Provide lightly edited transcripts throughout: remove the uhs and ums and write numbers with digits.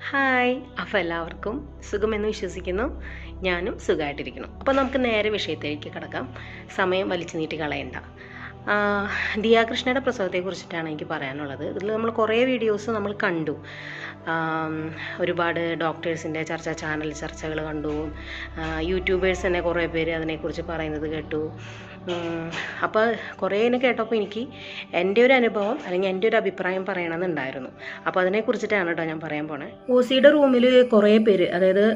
Hi, അപ്പോൾ എല്ലാവർക്കും സുഖമെന്ന് വിശ്വസിക്കുന്നു. ഞാനും സുഖമായിട്ടിരിക്കുന്നു. അപ്പോൾ നമുക്ക് നേരെ വിഷയത്തിലേക്ക് കിടക്കാം. സമയം വലിച്ചു നീട്ടി കളയണ്ട. ദിയാകൃഷ്ണയുടെ പ്രസവത്തെക്കുറിച്ചിട്ടാണ് എനിക്ക് പറയാനുള്ളത്. ഇതിൽ നമ്മൾ കുറേ വീഡിയോസ് നമ്മൾ കണ്ടു. ഒരുപാട് ഡോക്ടേഴ്സിൻ്റെ ചാനൽ ചർച്ചകൾ കണ്ടു. യൂട്യൂബേഴ്സ് തന്നെ കുറേ പേര് അതിനെക്കുറിച്ച് പറയുന്നത് കേട്ടു. അപ്പോൾ കുറേ കേട്ടപ്പോൾ എനിക്ക് എൻ്റെ ഒരു അനുഭവം അല്ലെങ്കിൽ എൻ്റെ ഒരു അഭിപ്രായം പറയണമെന്നുണ്ടായിരുന്നു. അപ്പോൾ അതിനെക്കുറിച്ചിട്ടാണ് കേട്ടോ ഞാൻ പറയാൻ പോണേ. OCയുടെ റൂമിൽ കുറേ പേര്, അതായത്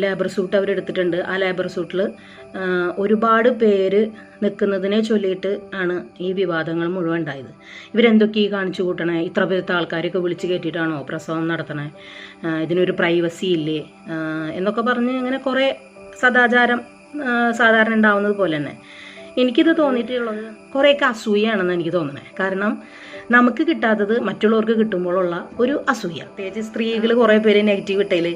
ലേബർ സൂട്ട് അവരെടുത്തിട്ടുണ്ട്. ആ ലേബർ സൂട്ടിൽ ഒരുപാട് പേര് നിൽക്കുന്നതിനെ ചൊല്ലിയിട്ട് ആണ് ഈ വിവാദങ്ങൾ മുഴുവൻ ഉണ്ടായത്. ഇവരെന്തൊക്കെ ഈ കാണിച്ചു കൂട്ടണേ? ഇത്ര പേരത്തെ ആൾക്കാരെയൊക്കെ വിളിച്ച് കയറ്റിയിട്ടാണോ പ്രസവം നടത്തണേ? ഇതിനൊരു പ്രൈവസി ഇല്ലേ എന്നൊക്കെ പറഞ്ഞ് ഇങ്ങനെ കുറേ സദാചാരം സാധാരണ ഉണ്ടാവുന്നത് പോലെ തന്നെ എനിക്കിത് തോന്നിയിട്ടുള്ളത് കുറേയൊക്കെ അസൂയാണെന്ന് എനിക്ക് തോന്നണേ. കാരണം നമുക്ക് കിട്ടാത്തത് മറ്റുള്ളവർക്ക് കിട്ടുമ്പോഴുള്ള ഒരു അസൂയ. പ്രത്യേകിച്ച് സ്ത്രീകൾ കുറേ പേര് നെഗറ്റീവ് ഇട്ടതിൽ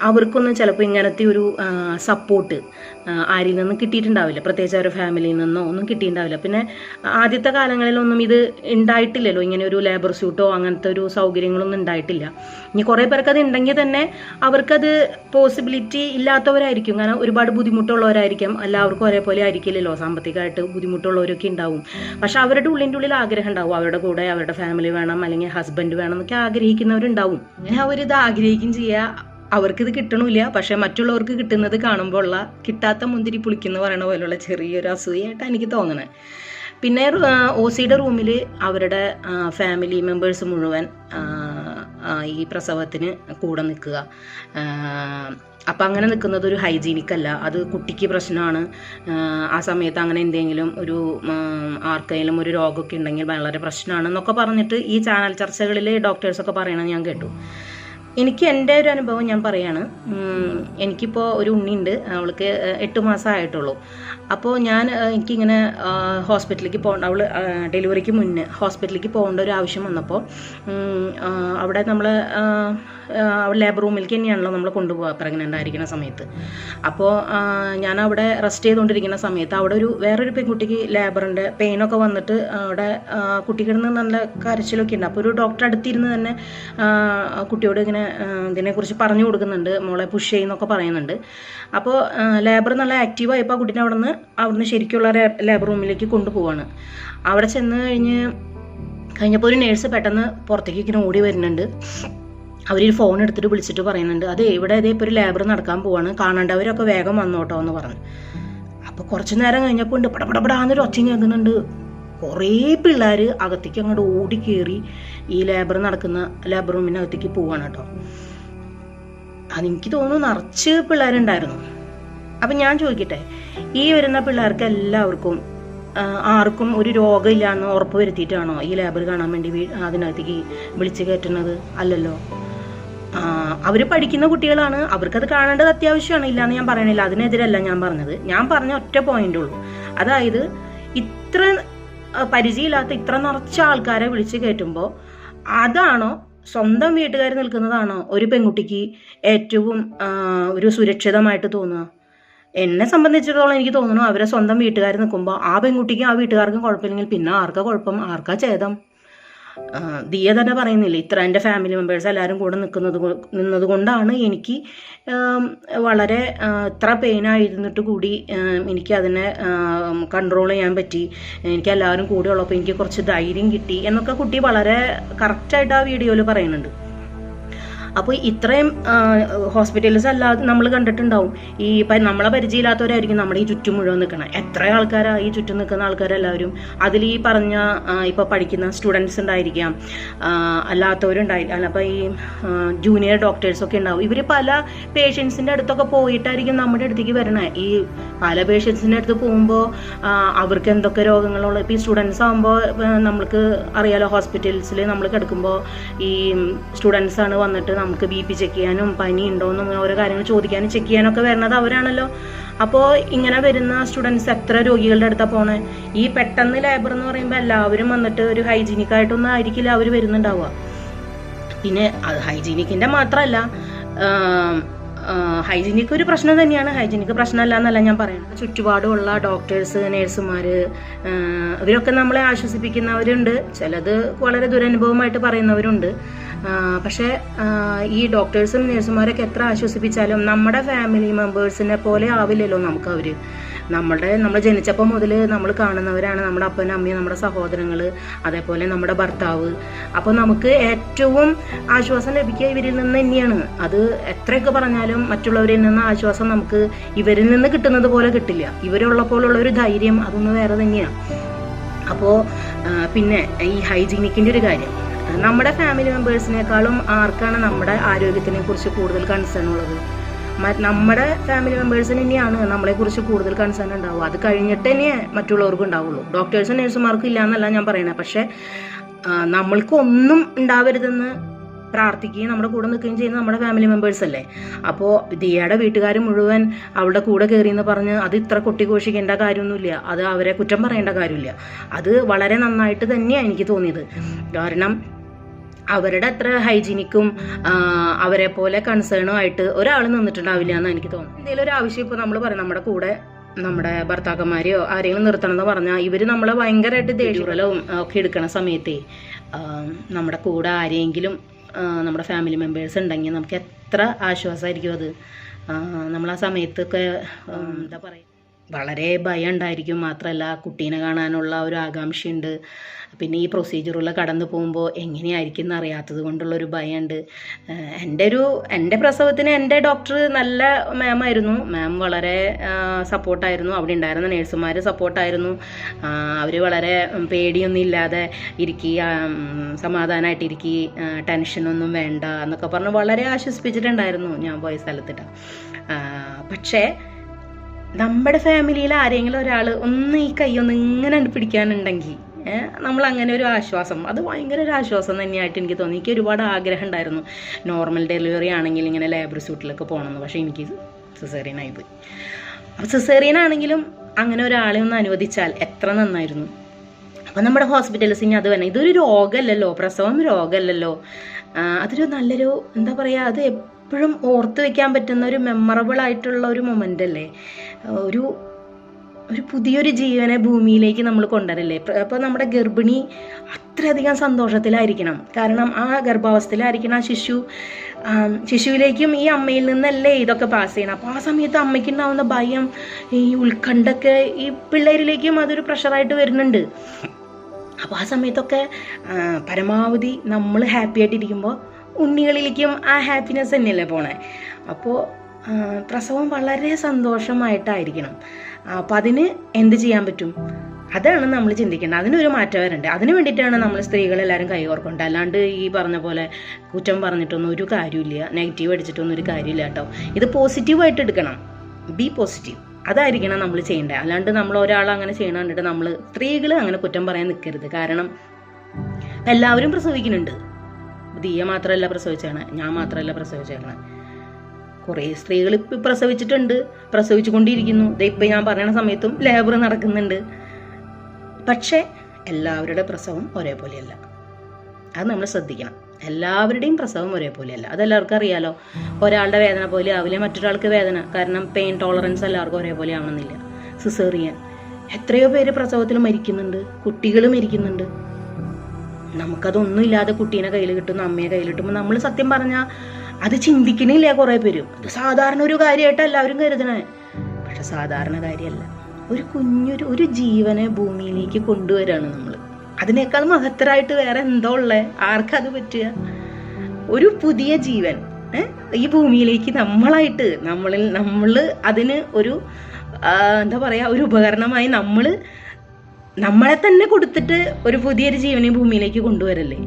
അവർക്കൊന്നും ചിലപ്പോൾ ഇങ്ങനത്തെ ഒരു സപ്പോർട്ട് ആരിൽ നിന്നും കിട്ടിയിട്ടുണ്ടാവില്ല. പ്രത്യേകിച്ച് അവരുടെ ഫാമിലിയിൽ നിന്നോ ഒന്നും കിട്ടിയിട്ടുണ്ടാവില്ല. പിന്നെ ആദ്യത്തെ കാലങ്ങളിലൊന്നും ഇത് ഉണ്ടായിട്ടില്ലല്ലോ, ഇങ്ങനെ ഒരു ലേബർ സ്യൂട്ടോ അങ്ങനത്തെ ഒരു സൗകര്യങ്ങളൊന്നും ഉണ്ടായിട്ടില്ല. ഇനി കുറേ പേർക്ക് അത് ഉണ്ടെങ്കിൽ തന്നെ അവർക്കത് പോസിബിലിറ്റി ഇല്ലാത്തവരായിരിക്കും. കാരണം ഒരുപാട് ബുദ്ധിമുട്ടുള്ളവരായിരിക്കും. എല്ലാവർക്കും ഒരേപോലെ ആയിരിക്കില്ലല്ലോ, സാമ്പത്തികമായിട്ട് ബുദ്ധിമുട്ടുള്ളവരൊക്കെ ഉണ്ടാവും. പക്ഷെ അവരുടെ ഉള്ളിൻ്റെ ആഗ്രഹം ഉണ്ടാവും, അവരുടെ കൂടെ അവരുടെ ഫാമിലി വേണം അല്ലെങ്കിൽ ഹസ്ബൻഡ് വേണം എന്നൊക്കെ ആഗ്രഹിക്കുന്നവരുണ്ടാവും. അങ്ങനെ അവരിത് ആഗ്രഹിക്കും ചെയ്യുക. അവർക്കിത് കിട്ടണില്ല, പക്ഷെ മറ്റുള്ളവർക്ക് കിട്ടുന്നത് കാണുമ്പോൾ ഉള്ള കിട്ടാത്ത മുന്തിരി പുളിക്കുന്ന പറയണ പോലുള്ള ചെറിയൊരു അസൂയായിട്ടാണ് എനിക്ക് തോന്നണത്. പിന്നെ OCയുടെ റൂമിൽ അവരുടെ ഫാമിലി മെമ്പേഴ്സ് മുഴുവൻ ഈ പ്രസവത്തിന് കൂടെ നിൽക്കുക. അപ്പം അങ്ങനെ നിൽക്കുന്നത് ഒരു ഹൈജീനിക് അല്ല. അത് കുട്ടിക്ക് പ്രശ്നമാണ്. ആ സമയത്ത് അങ്ങനെ എന്തെങ്കിലും ഒരു ആർക്കെങ്കിലും ഒരു രോഗമൊക്കെ ഉണ്ടെങ്കിൽ വളരെ പ്രശ്നമാണെന്നൊക്കെ പറഞ്ഞിട്ട് ഈ ചാനൽ ചർച്ചകളിൽ ഡോക്ടേഴ്സൊക്കെ പറയണത് ഞാൻ കേട്ടു. എനിക്ക് എൻ്റെ ഒരു അനുഭവം ഞാൻ പറയാണ്. എനിക്കിപ്പോൾ ഒരു ഉണ്ണിയുണ്ട്, അവൾക്ക് 8 മാസമായിട്ടുള്ളൂ. അപ്പോൾ എനിക്കിങ്ങനെ ഹോസ്പിറ്റലിലേക്ക് പോകേണ്ട, അവൾ ഡെലിവറിക്ക് മുന്നേ ഹോസ്പിറ്റലിലേക്ക് പോകേണ്ട ഒരു ആവശ്യം വന്നപ്പോൾ അവിടെ നമ്മൾ ലേബർ റൂമിലേക്ക് തന്നെയാണല്ലോ നമ്മൾ കൊണ്ടുപോകുക പ്രഗ്നൻ്റ് ആയിരിക്കുന്ന സമയത്ത്. അപ്പോൾ ഞാൻ അവിടെ റെസ്റ്റ് ചെയ്തുകൊണ്ടിരിക്കുന്ന സമയത്ത് അവിടെ വേറൊരു പെൺകുട്ടിക്ക് ലേബറിൻ്റെ പെയിനൊക്കെ വന്നിട്ട് അവിടെ കുട്ടിക്കിടന്ന് നല്ല കരച്ചിലൊക്കെ ഉണ്ട്. അപ്പോൾ ഒരു ഡോക്ടർ അടുത്തിരുന്ന് തന്നെ കുട്ടിയോട് ഇങ്ങനെ ഇതിനെക്കുറിച്ച് പറഞ്ഞു കൊടുക്കുന്നുണ്ട്, മോളെ പുഷ് ചെയ്യുന്നൊക്കെ പറയുന്നുണ്ട്. അപ്പോൾ ലേബർ നല്ല ആക്റ്റീവായപ്പോൾ ആ കുട്ടീനെ അവിടുന്ന് ശരിക്കുള്ള ലേബർ റൂമിലേക്ക് കൊണ്ടുപോവാണ്. അവിടെ ചെന്ന് കഴിഞ്ഞപ്പോൾ ഒരു നേഴ്സ് പെട്ടെന്ന് പുറത്തേക്ക് ഇങ്ങനെ ഓടി വരുന്നുണ്ട്. അവരൊരു ഫോൺ എടുത്തിട്ട് വിളിച്ചിട്ട് പറയുന്നുണ്ട്, അതെ ഇവിടെ ഇപ്പോൾ ഒരു ലേബർ നടക്കാൻ പോവാണ്, കാണേണ്ടവരൊക്കെ വേഗം വന്നോട്ടോ എന്ന് പറഞ്ഞു. അപ്പോൾ കുറച്ച് നേരം കഴിഞ്ഞപ്പോൾ ഉണ്ട് പടപടപടാന്നൊരു ഒച്ചയും കേൾക്കുന്നുണ്ട്. കുറേ പിള്ളേർ അകത്തേക്ക് അങ്ങോട്ട് ഓടി കയറി ഈ ലേബർ നടക്കുന്ന ലേബർ റൂമിനകത്തേക്ക് പോവാണ് കേട്ടോ. അതെനിക്ക് തോന്നുന്നു നിറച്ച് പിള്ളേരുണ്ടായിരുന്നു. അപ്പം ഞാൻ ചോദിക്കട്ടെ, ഈ വരുന്ന പിള്ളേർക്ക് എല്ലാവർക്കും ആർക്കും ഒരു രോഗമില്ല എന്ന് ഉറപ്പ് വരുത്തിയിട്ടാണോ ഈ ലേബർ കാണാൻ വേണ്ടി അതിനകത്തേക്ക് വിളിച്ച് കയറ്റുന്നത്? അല്ലല്ലോ. അവർ പഠിക്കുന്ന കുട്ടികളാണ്, അവർക്കത് കാണേണ്ടത് അത്യാവശ്യമാണ്, ഇല്ലയെന്ന് ഞാൻ പറയണില്ല, അതിനെതിരല്ല ഞാൻ പറഞ്ഞത്. ഞാൻ പറഞ്ഞ ഒറ്റ പോയിന്റ് ഉള്ളൂ. അതായത് ഇത്ര പരിചയമില്ലാത്ത ഇത്ര നിറച്ച ആൾക്കാരെ വിളിച്ച് കയറ്റുമ്പോൾ അതാണോ സ്വന്തം വീട്ടുകാർ നിൽക്കുന്നതാണോ ഒരു പെൺകുട്ടിക്ക് ഏറ്റവും ഒരു സുരക്ഷിതമായിട്ട് തോന്നുക? എന്നെ സംബന്ധിച്ചിടത്തോളം എനിക്ക് തോന്നുന്നു അവരെ സ്വന്തം വീട്ടുകാർ നിൽക്കുമ്പോൾ ആ പെൺകുട്ടിക്കും ആ വീട്ടുകാർക്കും കുഴപ്പമില്ലെങ്കിൽ പിന്നെ ആർക്കാ കുഴപ്പം, ആർക്കാ ഛേദം? ദിയ തന്നെ പറയുന്നില്ലേ, എൻ്റെ ഫാമിലി മെമ്പേഴ്സ് എല്ലാവരും കൂടെ നിന്നത് കൊണ്ടാണ് എനിക്ക് വളരെ ഇത്ര പെയിനായിരുന്നിട്ട് കൂടി എനിക്ക് അതിനെ കൺട്രോൾ ചെയ്യാൻ പറ്റി, എനിക്ക് എല്ലാവരും കൂടെ ഉള്ളപ്പോൾ എനിക്ക് കുറച്ച് ധൈര്യം കിട്ടി എന്നൊക്കെ കുട്ടി വളരെ കറക്റ്റായിട്ട് ആ വീഡിയോയിൽ പറയുന്നുണ്ട്. അപ്പോൾ ഇത്രയും ഹോസ്പിറ്റൽസ് അല്ലാതെ നമ്മൾ കണ്ടിട്ടുണ്ടാവും, ഈ നമ്മളെ പരിചയമില്ലാത്തവരായിരിക്കും നമ്മുടെ ഈ ചുറ്റും മുഴുവൻ നിൽക്കണം. എത്ര ആൾക്കാരാണ് ഈ ചുറ്റും നിൽക്കുന്ന ആൾക്കാരെല്ലാവരും. അതിൽ ഈ പറഞ്ഞ ഇപ്പോൾ പഠിക്കുന്ന സ്റ്റുഡൻസ് ഉണ്ടായിരിക്കാം, അല്ലാത്തവരുണ്ടായിരിക്കാം, അപ്പോൾ ഈ ജൂനിയർ ഡോക്ടേഴ്സൊക്കെ ഉണ്ടാവും. ഇവർ പല പേഷ്യൻസിൻ്റെ അടുത്തൊക്കെ പോയിട്ടായിരിക്കും നമ്മുടെ അടുത്തേക്ക് വരണേ. ഈ പല പേഷ്യൻസിൻ്റെ അടുത്ത് പോകുമ്പോൾ അവർക്ക് എന്തൊക്കെ രോഗങ്ങളുള്ള, ഇപ്പോൾ ഈ സ്റ്റുഡൻസ് ആകുമ്പോൾ നമ്മൾക്ക് അറിയാലോ, ഹോസ്പിറ്റൽസിൽ നമ്മൾ കിടക്കുമ്പോൾ ഈ സ്റ്റുഡൻസാണ് വന്നിട്ട് നമുക്ക് BP ചെക്ക് ചെയ്യാനും പനി ഉണ്ടോയെന്നും ഓരോ കാര്യങ്ങൾ ചോദിക്കാനും ചെക്ക് ചെയ്യാനൊക്കെ വരുന്നത് അവരാണല്ലോ. അപ്പോൾ ഇങ്ങനെ വരുന്ന സ്റ്റുഡൻസ് എത്ര രോഗികളുടെ അടുത്താണ് പോണേ? ഈ പെട്ടെന്ന് ലേബർ എന്ന് പറയുമ്പോൾ എല്ലാവരും വന്നിട്ട് ഒരു ഹൈജീനിക് ആയിട്ടൊന്നും ആയിരിക്കില്ല അവർ വരുന്നുണ്ടാവുക. പിന്നെ അത് ഹൈജീനിക്കിൻ്റെ മാത്രമല്ല, ഹൈജീനിക് ഒരു പ്രശ്നം തന്നെയാണ്, ഹൈജീനിക് പ്രശ്നമല്ല എന്നല്ല ഞാൻ പറയുന്നത്. ചുറ്റുപാടുമുള്ള ഡോക്ടേഴ്സ്, നേഴ്സുമാർ, ഇവരൊക്കെ നമ്മളെ ആശ്വസിപ്പിക്കുന്നവരുണ്ട്. ചിലത് വളരെ ദുരനുഭവമായിട്ട് പറയുന്നവരുണ്ട്. പക്ഷേ ഈ ഡോക്ടേഴ്സും നഴ്സുമാരൊക്കെ എത്ര ആശ്വസിപ്പിച്ചാലും നമ്മുടെ ഫാമിലി മെമ്പേഴ്സിനെ പോലെ ആവില്ലല്ലോ നമുക്ക് അവർ. നമ്മൾ ജനിച്ചപ്പോൾ മുതൽ നമ്മൾ കാണുന്നവരാണ് നമ്മുടെ അപ്പനും അമ്മയും, നമ്മുടെ സഹോദരങ്ങൾ, അതേപോലെ നമ്മുടെ ഭർത്താവ്. അപ്പോൾ നമുക്ക് ഏറ്റവും ആശ്വാസം ലഭിക്കുക ഇവരിൽ നിന്ന് തന്നെയാണ്. അത് എത്രയൊക്കെ പറഞ്ഞാലും മറ്റുള്ളവരിൽ നിന്ന് ആശ്വാസം നമുക്ക് ഇവരിൽ നിന്ന് കിട്ടുന്നത് പോലെ കിട്ടില്ല. ഇവരുള്ളപ്പോഴുള്ള ഒരു ധൈര്യം അതൊന്ന് വേറെ തന്നെയാണ്. അപ്പോൾ പിന്നെ ഈ ഹൈജീനിക്കിൻ്റെ ഒരു കാര്യം, നമ്മുടെ ഫാമിലി മെമ്പേഴ്സിനേക്കാളും ആർക്കാണ് നമ്മുടെ ആരോഗ്യത്തിനെ കുറിച്ച് കൂടുതൽ കൺസേൺ ഉള്ളത്? നമ്മുടെ ഫാമിലി മെമ്പേഴ്സിന് തന്നെയാണ് നമ്മളെക്കുറിച്ച് കൂടുതൽ കൺസേൺ ഉണ്ടാവുക. അത് കഴിഞ്ഞിട്ട് തന്നെ മറ്റുള്ളവർക്കും ഉണ്ടാവുള്ളൂ. ഡോക്ടേഴ്സും നഴ്സുമാർക്കും ഇല്ല എന്നല്ല ഞാൻ പറയണത്. പക്ഷേ നമ്മൾക്ക് ഒന്നും ഉണ്ടാവരുതെന്ന് പ്രാർത്ഥിക്കുകയും നമ്മുടെ കൂടെ നിൽക്കുകയും ചെയ്യുന്ന നമ്മുടെ ഫാമിലി മെമ്പേഴ്സ് അല്ലേ. അപ്പോൾ ദിയയുടെ വീട്ടുകാർ മുഴുവൻ അവളുടെ കൂടെ കയറി എന്ന് പറഞ്ഞ് അത് ഇത്ര കൊട്ടിഘോഷിക്കേണ്ട കാര്യമൊന്നുമില്ല. അത് അവരെ കുറ്റം പറയേണ്ട കാര്യമില്ല. അത് വളരെ നന്നായിട്ട് തന്നെയാണ് എനിക്ക് തോന്നിയത്. കാരണം അവരുടെ അത്ര ഹൈജീനിക്കും അവരെ പോലെ കൺസേണും ആയിട്ട് ഒരാൾ നിന്നിട്ടുണ്ടാവില്ല എന്ന് എനിക്ക് തോന്നുന്നു. എന്തെങ്കിലും ഒരു ആവശ്യം ഇപ്പോൾ നമ്മൾ പറയും നമ്മുടെ കൂടെ നമ്മുടെ ഭർത്താക്കന്മാരെയോ ആരെങ്കിലും നിർത്തണം എന്ന് പറഞ്ഞാൽ ഇവർ നമ്മളെ ഭയങ്കരമായിട്ട് ദേഷ്യവും ഒക്കെ എടുക്കണ സമയത്തേ നമ്മുടെ കൂടെ ആരെങ്കിലും നമ്മുടെ ഫാമിലി മെമ്പേഴ്സ് ഉണ്ടെങ്കിൽ നമുക്ക് എത്ര ആശ്വാസമായിരിക്കും അത്. നമ്മൾ ആ സമയത്തൊക്കെ എന്താ പറയുക, വളരെ ഭയം ഉണ്ടായിരിക്കും. മാത്രമല്ല കുട്ടീനെ കാണാനുള്ള ഒരു ആകാംക്ഷയുണ്ട്. പിന്നെ ഈ പ്രൊസീജിയറുള്ള കടന്നു പോകുമ്പോൾ എങ്ങനെയായിരിക്കും എന്ന് അറിയാത്തത് കൊണ്ടുള്ളൊരു ഭയമുണ്ട്. എൻ്റെ പ്രസവത്തിന് എൻ്റെ ഡോക്ടർ നല്ല മാമായിരുന്നു. മാം വളരെ സപ്പോർട്ടായിരുന്നു. അവിടെ ഉണ്ടായിരുന്ന നേഴ്സുമാർ സപ്പോർട്ടായിരുന്നു. അവർ വളരെ പേടിയൊന്നും ഇല്ലാതെ ഇരിക്കുക, സമാധാനമായിട്ടിരിക്കുക, ടെൻഷനൊന്നും വേണ്ട എന്നൊക്കെ പറഞ്ഞ് വളരെ ആശ്വസിപ്പിച്ചിട്ടുണ്ടായിരുന്നു ഞാൻ പോയ സ്ഥലത്തിട്ട്. പക്ഷേ നമ്മുടെ ഫാമിലിയിൽ ആരെങ്കിലും ഒരാൾ ഒന്ന് ഈ കൈയൊന്ന് ഇങ്ങനെ പിടിക്കാനുണ്ടെങ്കിൽ നമ്മൾ അങ്ങനെ ഒരു ആശ്വാസം, അത് ഭയങ്കര ഒരു ആശ്വാസം തന്നെയായിട്ട് എനിക്ക് തോന്നി. എനിക്ക് ഒരുപാട് ആഗ്രഹം ഉണ്ടായിരുന്നു നോർമൽ ഡെലിവറി ആണെങ്കിൽ ഇങ്ങനെ ലേബർ സ്യൂട്ടിലൊക്കെ പോകണമെന്ന്. പക്ഷേ എനിക്ക് സിസേറിയനായി പോയി. അപ്പോൾ സിസേറിയൻ ആണെങ്കിലും അങ്ങനെ ഒരാളെ ഒന്ന് അനുവദിച്ചാൽ എത്ര നന്നായിരുന്നു. അപ്പം നമ്മുടെ ഹോസ്പിറ്റൽസിന് അത് തന്നെ, ഇതൊരു രോഗമല്ലല്ലോ, പ്രസവം രോഗമല്ലല്ലോ. അതൊരു നല്ലൊരു എന്താ പറയുക, അത് എപ്പോഴും ഓർത്ത് വെക്കാൻ പറ്റുന്ന ഒരു മെമ്മറബിൾ ആയിട്ടുള്ള ഒരു മൊമെൻ്റ് അല്ലേ. ഒരു പുതിയൊരു ജീവനെ ഭൂമിയിലേക്ക് നമ്മൾ കൊണ്ടുവരല്ലേ. അപ്പോൾ നമ്മുടെ ഗർഭിണി അത്രയധികം സന്തോഷത്തിലായിരിക്കണം. കാരണം ആ ഗർഭാവസ്ഥയിലായിരിക്കണം ആ ശിശുവിലേക്കും ഈ അമ്മയിൽ നിന്നല്ലേ ഇതൊക്കെ പാസ് ചെയ്യണം. അപ്പോൾ ആ സമയത്ത് അമ്മയ്ക്ക് ഉണ്ടാവുന്ന ഭയം, ഈ ഉത്കണ്ഠൊക്കെ ഈ പിള്ളേരിലേക്കും അതൊരു പ്രഷറായിട്ട് വരുന്നുണ്ട്. അപ്പോൾ ആ സമയത്തൊക്കെ പരമാവധി നമ്മൾ ഹാപ്പി ആയിട്ടിരിക്കുമ്പോൾ ഉണ്ണികളിലേക്കും ആ ഹാപ്പിനെസ് തന്നെയല്ലേ പോണേ. അപ്പോൾ പ്രസവം വളരെ സന്തോഷമായിട്ടായിരിക്കണം. അപ്പോൾ അതിന് എന്ത് ചെയ്യാൻ പറ്റും, അതാണ് നമ്മൾ ചിന്തിക്കേണ്ടത്. അതിനൊരു മാറ്റം വരണ്ടേ. അതിന് വേണ്ടിയിട്ടാണ് നമ്മൾ സ്ത്രീകളെല്ലാവരും കൈകോർക്കേണ്ടത്. അല്ലാണ്ട് ഈ പറഞ്ഞ പോലെ കുറ്റം പറഞ്ഞിട്ടൊന്നും ഒരു കാര്യമില്ല, നെഗറ്റീവ് അടിച്ചിട്ടൊന്നും ഒരു കാര്യമില്ല കേട്ടോ. ഇത് പോസിറ്റീവായിട്ട് എടുക്കണം. ബി പോസിറ്റീവ്, അതായിരിക്കണം നമ്മൾ ചെയ്യേണ്ടത്. അല്ലാണ്ട് നമ്മൾ ഒരാൾ അങ്ങനെ ചെയ്യണം കണ്ടിട്ട് നമ്മൾ സ്ത്രീകൾ അങ്ങനെ കുറ്റം പറയാൻ നിൽക്കരുത്. കാരണം എല്ലാവരും പ്രസവിക്കുന്നുണ്ട്. ദിയ മാത്രമല്ല പ്രസവിച്ചാണ്, ഞാൻ മാത്രമല്ല പ്രസവിച്ചേക്കണേ. കുറേ സ്ത്രീകൾ ഇപ്പം പ്രസവിച്ചിട്ടുണ്ട്, പ്രസവിച്ചുകൊണ്ടിരിക്കുന്നു. ഇപ്പം ഞാൻ പറയുന്ന സമയത്തും ലേബർ നടക്കുന്നുണ്ട്. പക്ഷേ എല്ലാവരുടെ പ്രസവം ഒരേപോലെയല്ല. അത് നമ്മൾ ശ്രദ്ധിക്കണം. എല്ലാവരുടെയും പ്രസവം ഒരേപോലെയല്ല. അതെല്ലാവർക്കും അറിയാലോ. ഒരാളുടെ വേദന പോലെ ആവില്ല മറ്റൊരാൾക്ക് വേദന. കാരണം പെയിൻ ടോളറൻസ് എല്ലാവർക്കും ഒരേപോലെ ആവണമെന്നില്ല. സിസേറിയൻ എത്രയോ പേര് പ്രസവത്തിൽ മരിക്കുന്നുണ്ട്, കുട്ടികൾ മരിക്കുന്നുണ്ട്. നമുക്കതൊന്നും ഇല്ലാതെ കുട്ടീനെ കയ്യിൽ കിട്ടുന്നു, അമ്മയെ കയ്യിൽ കിട്ടുമ്പോൾ നമ്മൾ സത്യം പറഞ്ഞാൽ അത് ചിന്തിക്കണില്ല കുറേ പേരും. അത് സാധാരണ ഒരു കാര്യമായിട്ട് എല്ലാവരും കരുതണേ. പക്ഷെ സാധാരണ കാര്യമല്ല. ഒരു ജീവനെ ഭൂമിയിലേക്ക് കൊണ്ടുവരാണ് നമ്മൾ. അതിനേക്കാൾ മഹത്തരായിട്ട് വേറെ എന്തോ ഉള്ളേ? ആർക്കത് പറ്റുക? ഒരു പുതിയ ജീവൻ ഈ ഭൂമിയിലേക്ക് നമ്മളായിട്ട് നമ്മൾ അതിന് ഒരു എന്താ പറയുക, ഒരു ഉപകരണമായി നമ്മളെ തന്നെ കൊടുത്തിട്ട് ഒരു പുതിയൊരു ജീവനെ ഭൂമിയിലേക്ക് കൊണ്ടുവരല്ലേ.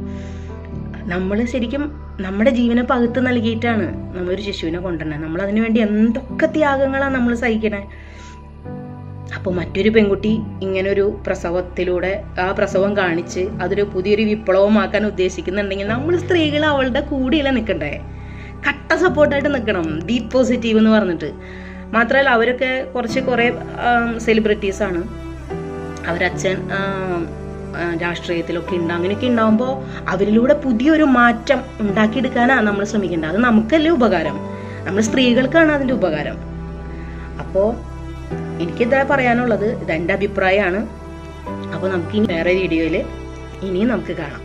നമ്മൾ ശരിക്കും നമ്മുടെ ജീവനെ പകുത്ത് നൽകിയിട്ടാണ് നമ്മളൊരു ശിശുവിനെ കൊണ്ടുവരണത്. നമ്മൾ അതിനു വേണ്ടി എന്തൊക്കെ ത്യാഗങ്ങളാണ് നമ്മൾ സഹിക്കണേ. അപ്പോൾ മറ്റൊരു പെൺകുട്ടി ഇങ്ങനൊരു പ്രസവത്തിലൂടെ ആ പ്രസവം കാണിച്ച് അതൊരു പുതിയൊരു വിപ്ലവമാക്കാൻ ഉദ്ദേശിക്കുന്നുണ്ടെങ്കിൽ നമ്മൾ സ്ത്രീകൾ അവളുടെ കൂടെയല്ല നിൽക്കണ്ടേ, കട്ട സപ്പോർട്ടായിട്ട് നിൽക്കണം. ബി പോസിറ്റീവ് എന്ന് പറഞ്ഞിട്ട്. മാത്രമല്ല അവരൊക്കെ കുറേ സെലിബ്രിറ്റീസാണ്. അവരച്ഛൻ രാഷ്ട്രീയത്തിലൊക്കെ ഉണ്ട്. അങ്ങനെയൊക്കെ ഉണ്ടാകുമ്പോൾ അവരിലൂടെ പുതിയൊരു മാറ്റം ഉണ്ടാക്കിയെടുക്കാനാണ് നമ്മൾ ശ്രമിക്കേണ്ടത്. അത് നമുക്കല്ലേ ഉപകാരം, നമ്മൾ സ്ത്രീകൾക്കാണ് അതിൻ്റെ ഉപകാരം. അപ്പോൾ എനിക്കിതാ പറയാനുള്ളത്, ഇതെൻ്റെ അഭിപ്രായമാണ്. അപ്പോൾ നമുക്ക് ഇനി വേറെ വീഡിയോയിൽ ഇനിയും നമുക്ക് കാണാം.